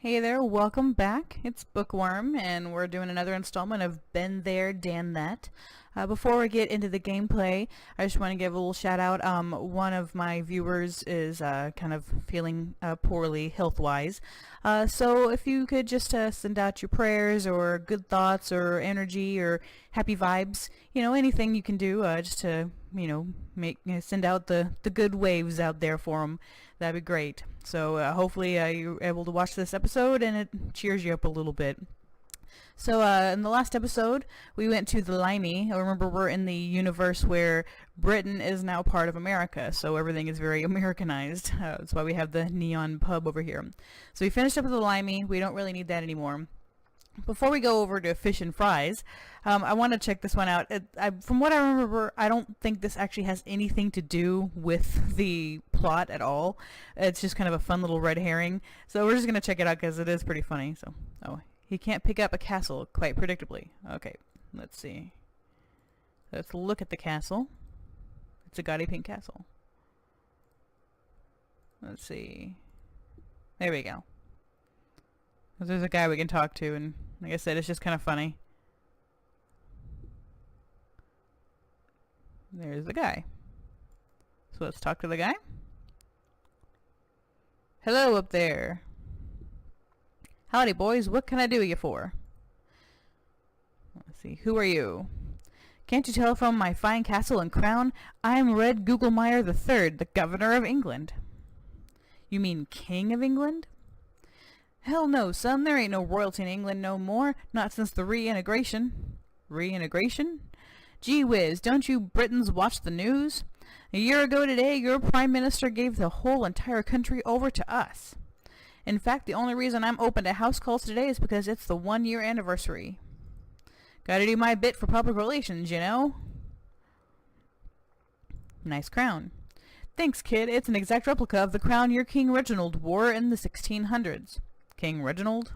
Hey there, welcome back. It's Bookworm, and we're doing another installment of Been There, Dan That. Before we get into the gameplay, I just want to give a little shout out. One of my viewers is kind of feeling poorly health-wise. So if you could just send out your prayers or good thoughts or energy or happy vibes, anything you can do just to, send out the good waves out there for them. That'd be great. So hopefully you're able to watch this episode and it cheers you up a little bit. So in the last episode, we went to the Limey. Remember, we're in the universe where Britain is now part of America, so everything is very Americanized. That's why we have the neon pub over here. So we finished up with the Limey. We don't really need that anymore. Before we go over to Fish and Fries, I want to check this one out. From what I remember, I don't think this actually has anything to do with the plot at all. It's just kind of a fun little red herring. So we're just going to check it out because it is pretty funny. So, he can't pick up a castle, quite predictably. Okay, let's see. Let's look at the castle. It's a gaudy pink castle. Let's see. There we go. There's a guy we can talk to, and like I said, it's just kind of funny. There's the guy. So let's talk to the guy. Hello up there. Howdy, boys. What can I do you for? Let's see. Who are you? Can't you tell from my fine castle and crown? I'm Red Googlemeyer III, the Governor of England. You mean King of England? Hell no, son. There ain't no royalty in England no more. Not since the reintegration. Reintegration? Gee whiz, don't you Britons watch the news? A year ago today, your Prime Minister gave the whole entire country over to us. In fact, the only reason I'm open to house calls today is because it's the 1-year anniversary. Gotta do my bit for public relations, you know? Nice crown. Thanks, kid. It's an exact replica of the crown your King Reginald wore in the 1600s. King Reginald?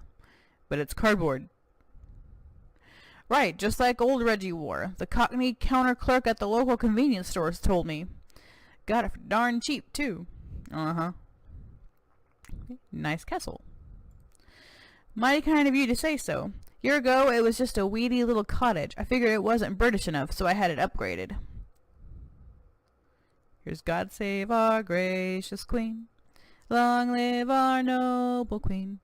But it's cardboard. Right, just like old Reggie wore. The Cockney counter clerk at the local convenience stores told me. Got it for darn cheap, too. Uh-huh. Nice castle. Mighty kind of you to say so. Year ago, it was just a weedy little cottage. I figured it wasn't British enough, so I had it upgraded. Here's God Save Our Gracious Queen. Long live our noble queen.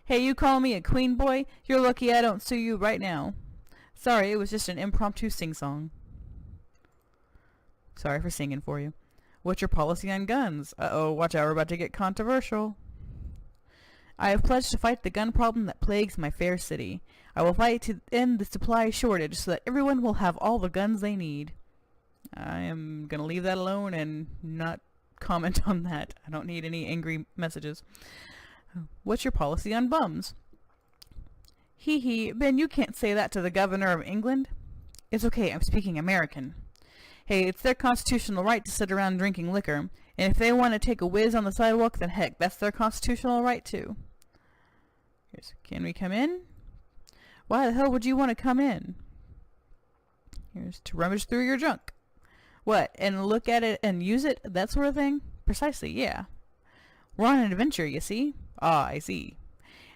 Hey, you call me a queen, boy? You're lucky I don't sue you right now. Sorry, it was just an impromptu sing-song. Sorry for singing for you. What's your policy on guns? Uh-oh, watch out, we're about to get controversial. I have pledged to fight the gun problem that plagues my fair city. I will fight to end the supply shortage so that everyone will have all the guns they need. I am going to leave that alone and not comment on that. I don't need any angry messages. What's your policy on bums? Hee hee, Ben, you can't say that to the Governor of England. It's okay, I'm speaking American. Hey, it's their constitutional right to sit around drinking liquor, and if they want to take a whiz on the sidewalk, then heck, that's their constitutional right too. Can we come in? Why the hell would you want to come in? Here's to rummage through your junk. What, and look at it and use it? That sort of thing? Precisely, yeah. We're on an adventure, you see? Ah, I see.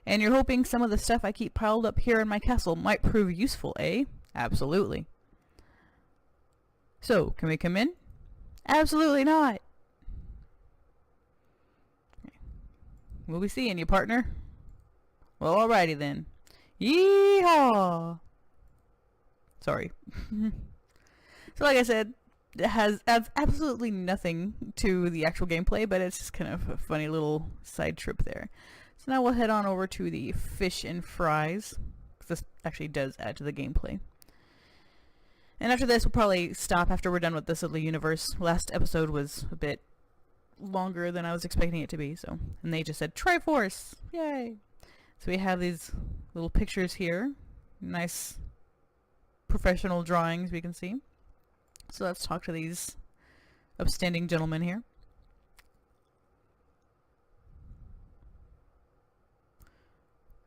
And you're hoping some of the stuff I keep piled up here in my castle might prove useful, eh? Absolutely. So, can we come in? Absolutely not. We'll be seeing you, partner. Well, alrighty then. Yeehaw! Sorry. So like I said, it adds absolutely nothing to the actual gameplay, but it's just kind of a funny little side trip there. So now we'll head on over to the Fish and Fries, because this actually does add to the gameplay. And after this, we'll probably stop after we're done with this little universe. Last episode was a bit longer than I was expecting it to be, so. And they just said, Triforce! Yay! So we have these little pictures here. Nice professional drawings we can see. So let's talk to these upstanding gentlemen here.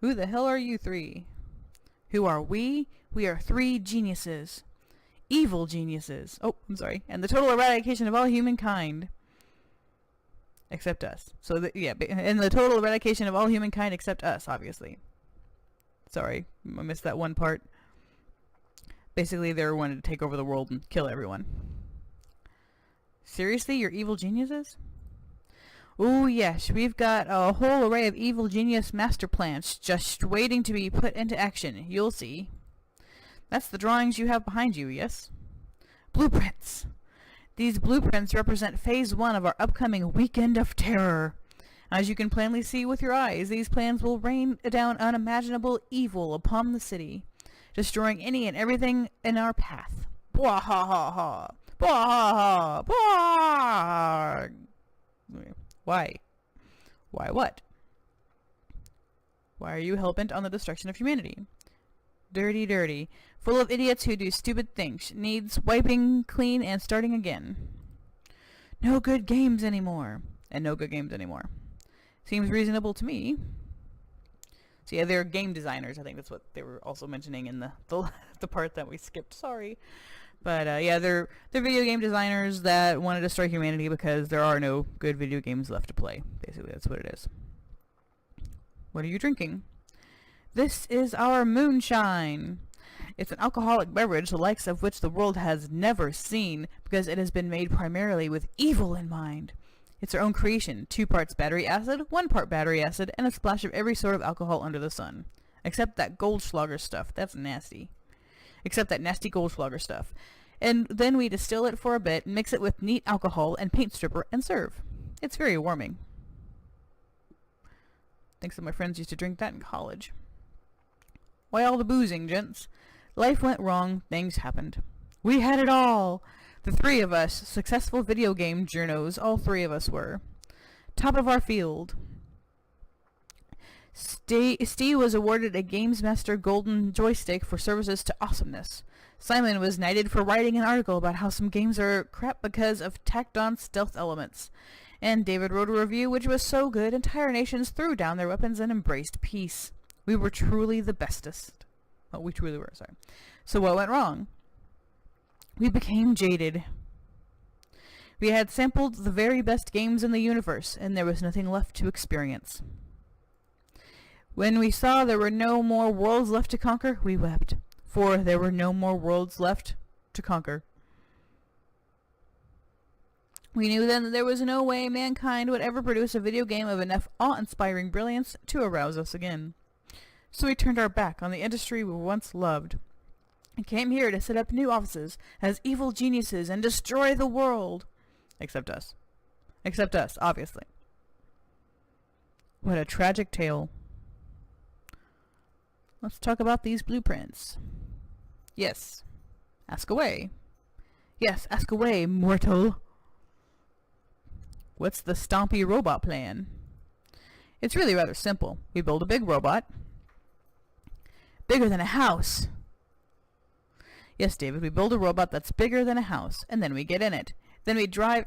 Who the hell are you three? Who are we? We are 3 geniuses. Evil geniuses. Oh, I'm sorry. And the total eradication of all humankind. Except us. So, yeah, and the total eradication of all humankind except us, obviously. Sorry, I missed that one part. Basically, they wanted to take over the world and kill everyone. Seriously, you're evil geniuses? Oh yes, we've got a whole array of evil genius master plans just waiting to be put into action. You'll see. That's the drawings you have behind you, yes? Blueprints. These blueprints represent Phase 1 of our upcoming Weekend of Terror. As you can plainly see with your eyes, these plans will rain down unimaginable evil upon the city, destroying any and everything in our path. Bwah ha ha ha! Bwah ha ha! Bwah! Why? Why what? Why are you hell-bent on the destruction of humanity? Dirty, dirty. Full of idiots who do stupid things. Needs wiping clean and starting again. No good games anymore. And no good games anymore. Seems reasonable to me. So yeah, they're game designers. I think that's what they were also mentioning in the part that we skipped. Sorry. But yeah, they're video game designers that want to destroy humanity because there are no good video games left to play. Basically, that's what it is. What are you drinking? This is our moonshine. It's an alcoholic beverage the likes of which the world has never seen because it has been made primarily with evil in mind. It's our own creation. 2 parts battery acid, 1 part battery acid, and a splash of every sort of alcohol under the sun. Except that Goldschlager stuff. That's nasty. Except that nasty Goldschlager stuff. And then we distill it for a bit, mix it with neat alcohol and paint stripper, and serve. It's very warming. Think some of my friends used to drink that in college. Why all the boozing, gents? Life went wrong, things happened. We had it all! The 3 of us, successful video game journos, all 3 of us were. Top of our field. Steve was awarded a Games Master Golden Joystick for services to awesomeness. Simon was knighted for writing an article about how some games are crap because of tacked-on stealth elements. And David wrote a review which was so good entire nations threw down their weapons and embraced peace. We were truly the bestest. Oh, we truly were, sorry. So what went wrong? We became jaded. We had sampled the very best games in the universe, and there was nothing left to experience. When we saw there were no more worlds left to conquer, we wept, for there were no more worlds left to conquer. We knew then that there was no way mankind would ever produce a video game of enough awe-inspiring brilliance to arouse us again. So we turned our back on the industry we once loved, and came here to set up new offices as evil geniuses and destroy the world. Except us. Except us, obviously. What a tragic tale. Let's talk about these blueprints. Yes. Ask away. Yes, ask away, mortal. What's the stompy robot plan? It's really rather simple. We build a big robot. Bigger than a house. Yes, David, we build a robot that's bigger than a house, and then we get in it. Then we drive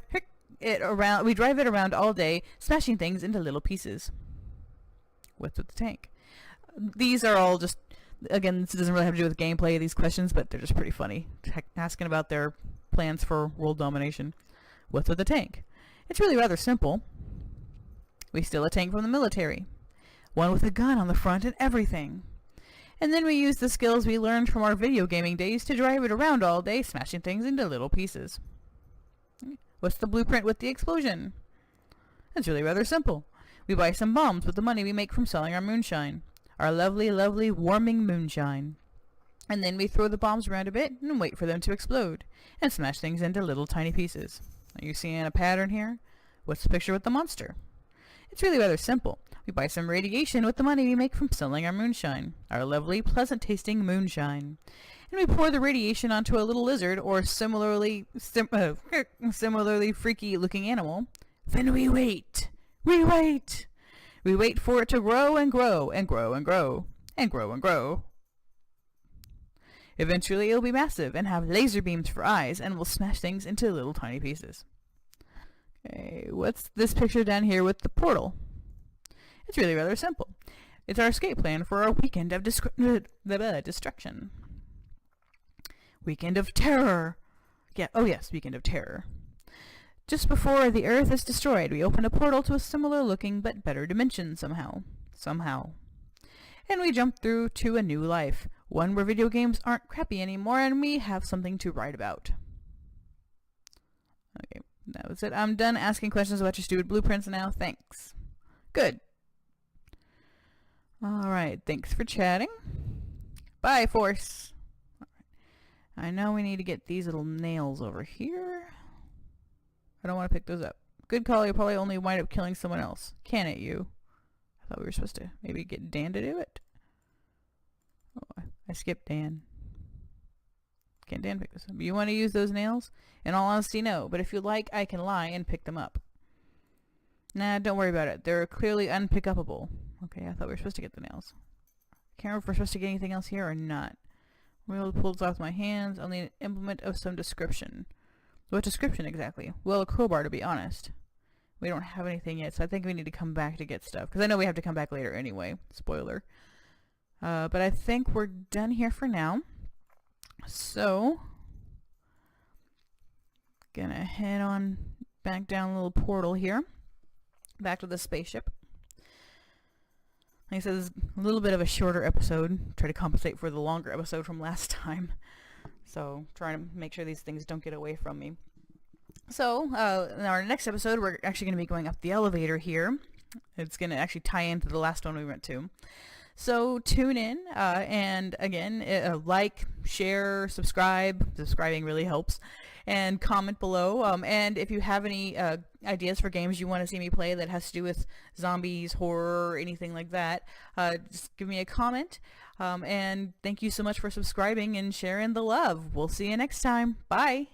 it around. We drive it around all day, smashing things into little pieces. What's with the tank? These are all just, again, this doesn't really have to do with gameplay, these questions, but they're just pretty funny. Asking about their plans for world domination. What's with the tank? It's really rather simple. We steal a tank from the military. One with a gun on the front and everything. And then we use the skills we learned from our video gaming days to drive it around all day, smashing things into little pieces. What's the blueprint with the explosion? It's really rather simple. We buy some bombs with the money we make from selling our moonshine. Our lovely, lovely, warming moonshine. And then we throw the bombs around a bit and wait for them to explode, and smash things into little tiny pieces. Are you seeing a pattern here? What's the picture with the monster? It's really rather simple. We buy some radiation with the money we make from selling our moonshine. Our lovely, pleasant-tasting moonshine. And we pour the radiation onto a little lizard or similarly freaky-looking animal. Then we wait. We wait. We wait for it to grow and grow and grow and grow and grow and grow. Eventually it'll be massive and have laser beams for eyes and will smash things into little tiny pieces. Okay, what's this picture down here with the portal? It's really rather simple. It's our escape plan for our weekend of destruction. Weekend of terror. Yeah, oh yes, weekend of terror. Just before the Earth is destroyed, we open a portal to a similar looking but better dimension somehow. And we jump through to a new life. One where video games aren't crappy anymore and we have something to write about. Okay, that was it. I'm done asking questions about your stupid blueprints now. Thanks. Good. Alright, thanks for chatting. Bye, Force. Right. I know we need to get these little nails over here. I don't want to pick those up. Good call, you'll probably only wind up killing someone else. Can it, you? I thought we were supposed to maybe get Dan to do it. Oh, I skipped Dan. Can't Dan pick this up? You want to use those nails? In all honesty, no. But if you like, I can lie and pick them up. Nah, don't worry about it. They're clearly unpick-upable. Okay, I thought we were supposed to get the nails. Can't remember if we're supposed to get anything else here or not. We'll be able to pull this off with my hands. I'll need an implement of some description. What description exactly? Well, a crowbar, to be honest. We don't have anything yet, so I think we need to come back to get stuff. Because I know we have to come back later anyway. Spoiler. But I think we're done here for now. So, gonna head on back down a little portal here. Back to the spaceship. Like I said, this is a little bit of a shorter episode. Try to compensate for the longer episode from last time. So, trying to make sure these things don't get away from me. So, in our next episode, we're actually going to be going up the elevator here. It's going to actually tie into the last one we went to. So, tune in, and again, like, share, subscribe. Subscribing really helps. And comment below. And if you have any ideas for games you want to see me play that has to do with zombies, horror, or anything like that, just give me a comment. And thank you so much for subscribing and sharing the love. We'll see you next time. Bye!